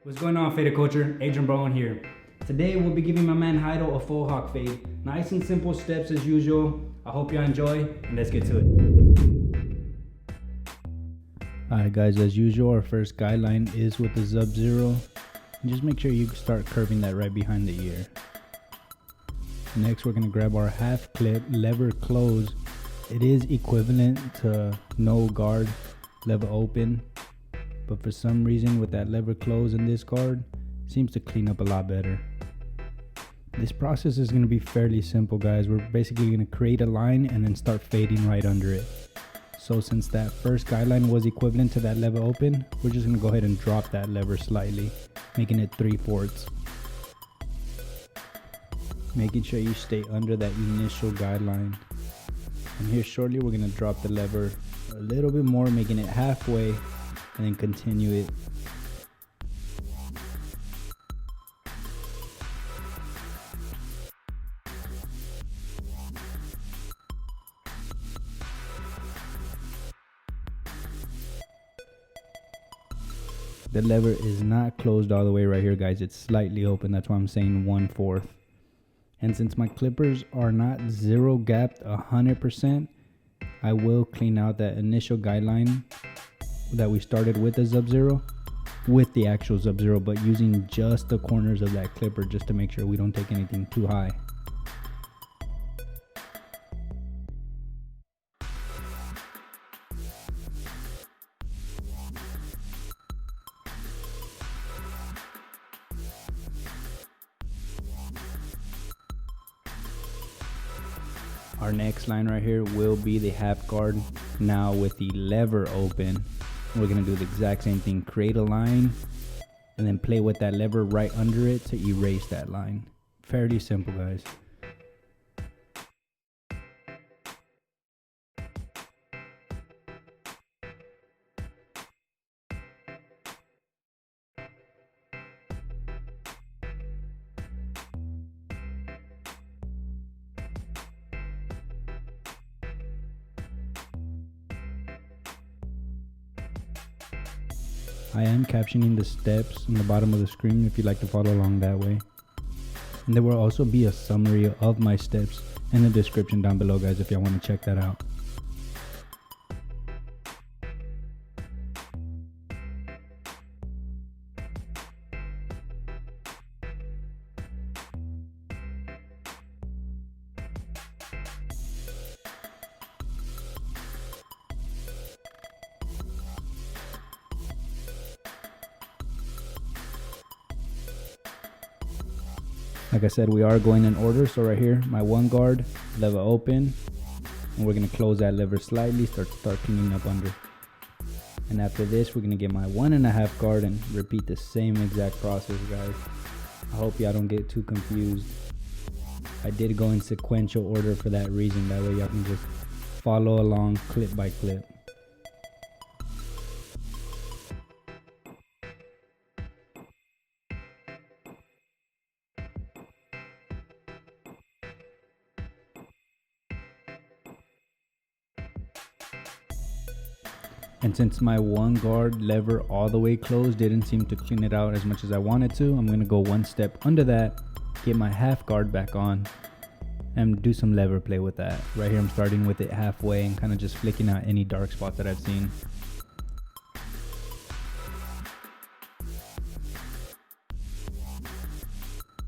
What's going on, Faded Culture? Adrian and Barron here. Today we'll be giving my man Heidel a full hawk fade. Nice and simple steps as usual. I hope y'all enjoy, and let's get to it. Alright guys, as usual, our first guideline is with the Sub-Zero. And just make sure you start curving that right behind the ear. Next, we're going to grab our half clip lever close. It is equivalent to no guard, lever open. But for some reason with that lever close in this guard, seems to clean up a lot better. This process is going to be fairly simple, guys. We're basically going to create a line and then start fading right under it. So since that first guideline was equivalent to that lever open, we're just going to go ahead and drop that lever slightly, making it 3/4. Making sure you stay under that initial guideline. And here shortly we're going to drop the lever a little bit more, making it halfway, and then continue it. The lever is not closed all the way right here, guys. It's slightly open. That's why I'm saying 1/4. And since my clippers are not zero gapped 100%, I will clean out that initial guideline that we started with the Sub-Zero with the actual Sub-Zero, but using just the corners of that clipper just to make sure we don't take anything too high. Our next line right here will be the half guard, now with the lever open. We're going to do the exact same thing, create a line and then play with that lever right under it to erase that line. Fairly simple, guys. I am captioning the steps in the bottom of the screen if you'd like to follow along that way. And there will also be a summary of my steps in the description down below, guys, if y'all want to check that out. Like I said, we are going in order. So right here, my one guard, lever open, and we're gonna close that lever slightly, start cleaning up under. And after this, we're gonna get my 1.5 guard and repeat the same exact process, guys. I hope y'all don't get too confused. I did go in sequential order for that reason. That way y'all can just follow along clip by clip. And since my one guard lever all the way closed didn't seem to clean it out as much as I wanted to, I'm going to go one step under that, get my half guard back on, and do some lever play with that. Right here I'm starting with it halfway and kind of just flicking out any dark spots that I've seen.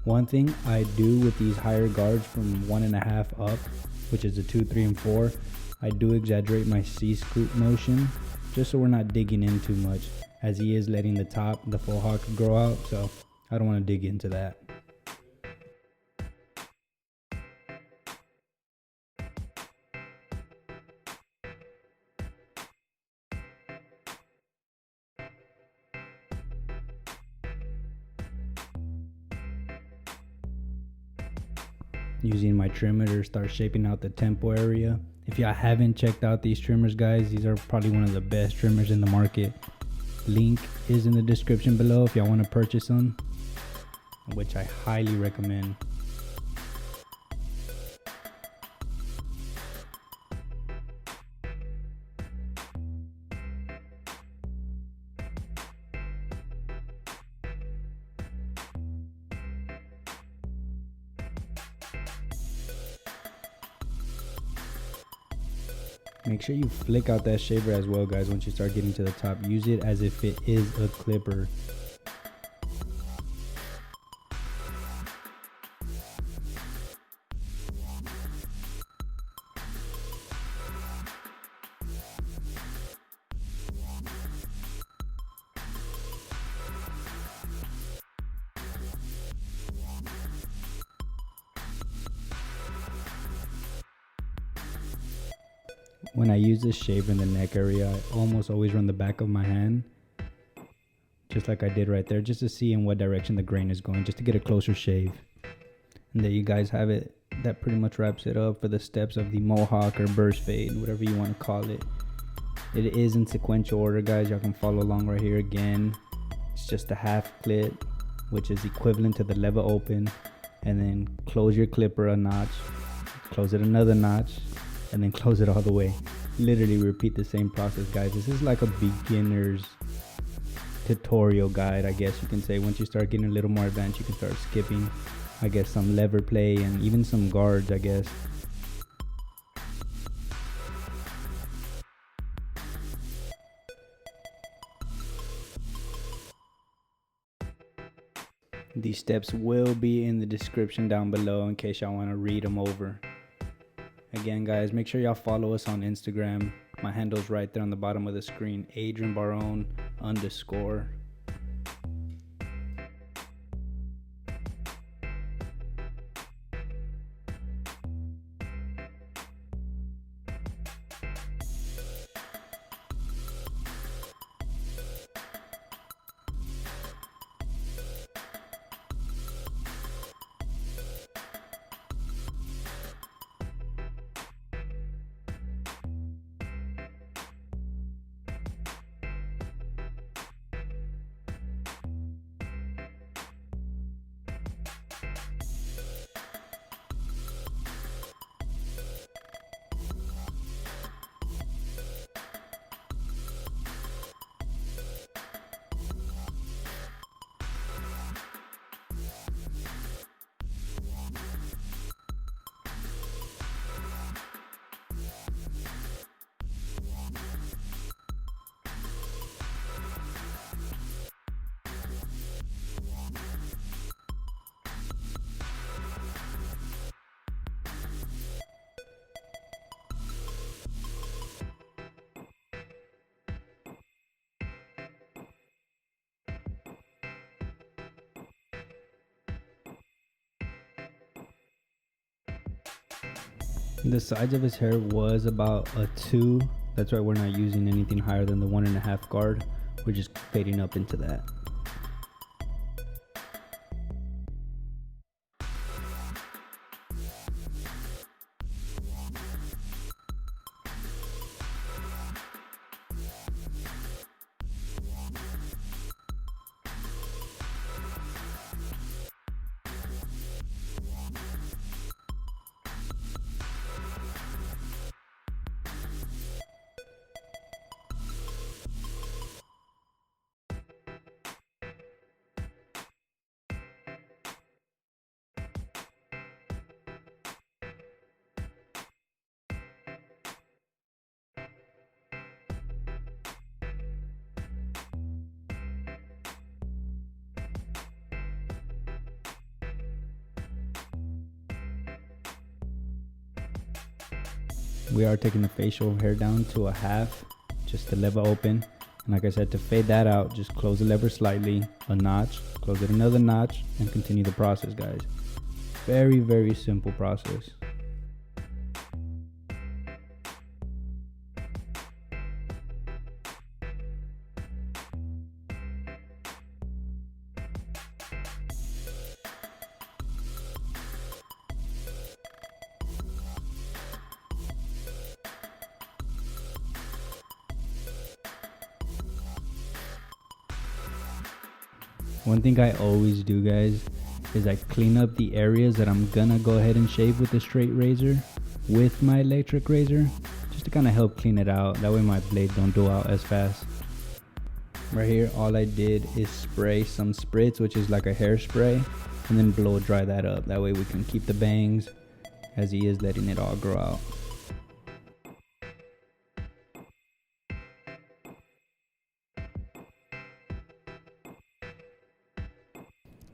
One thing I do with these higher guards from 1.5 up, which is the 2, 3, and 4, I do exaggerate my C-scoop motion, just so we're not digging in too much, as he is letting the full hawk grow out, so I don't want to dig into that. Using my trimmer to start shaping out the tempo area. If y'all haven't checked out these trimmers, guys, these are probably one of the best trimmers in the market. Link is in the description below if y'all want to purchase them, which I highly recommend. Make sure you flick out that shaver as well, guys. Once you start getting to the top, use it as if it is a clipper. When I use this shaver in the neck area, I almost always run the back of my hand, just like I did right there, just to see in what direction the grain is going, just to get a closer shave. And there you guys have it. That pretty much wraps it up for the steps of the Mohawk or burst fade, whatever you want to call it. It is in sequential order, guys. Y'all can follow along right here. Again, it's just a half clip, which is equivalent to the lever open, and then close your clipper a notch, close it another notch, and then close it all the way. Literally repeat the same process, guys. This is like a beginner's tutorial guide, I guess you can say. Once you start getting a little more advanced, you can start skipping, I guess, some lever play and even some guards, I guess. These steps will be in the description down below in case y'all want to read them over. Again, guys, make sure y'all follow us on Instagram. My handle's right there on the bottom of the screen, Adrian Barron _. The size of his hair was about a 2. That's why we're not using anything higher than the 1.5 guard. We're just fading up into that. We are taking the facial hair down to a half, just the lever open. And like I said, to fade that out, just close the lever slightly, a notch, close it another notch, and continue the process, guys. Very, very simple process. One thing I always do, guys, is I clean up the areas that I'm gonna go ahead and shave with a straight razor with my electric razor, just to kind of help clean it out. That way my blade don't go out as fast. Right here, all I did is spray some spritz, which is like a hairspray, and then blow dry that up. That way we can keep the bangs as he is letting it all grow out.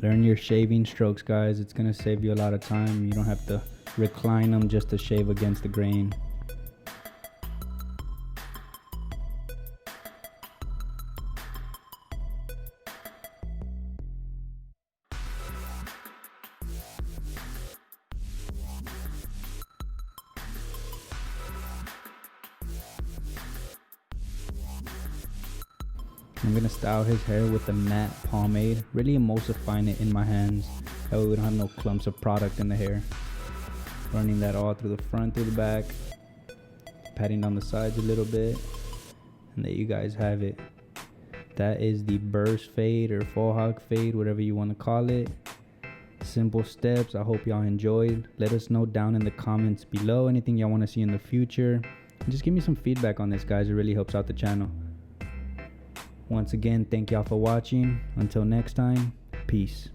Learn your shaving strokes, guys. It's gonna save you a lot of time. You don't have to recline them just to shave against the grain. I'm gonna style his hair with a matte pomade, really emulsifying it in my hands. That way we don't have no clumps of product in the hair. Running that all through the front, through the back, patting down the sides a little bit, and there you guys have it. That is the burst fade or faux hawk fade, whatever you want to call it. Simple steps. I hope y'all enjoyed. Let us know down in the comments below anything y'all want to see in the future. And just give me some feedback on this, guys. It really helps out the channel. Once again, thank y'all for watching. Until next time, peace.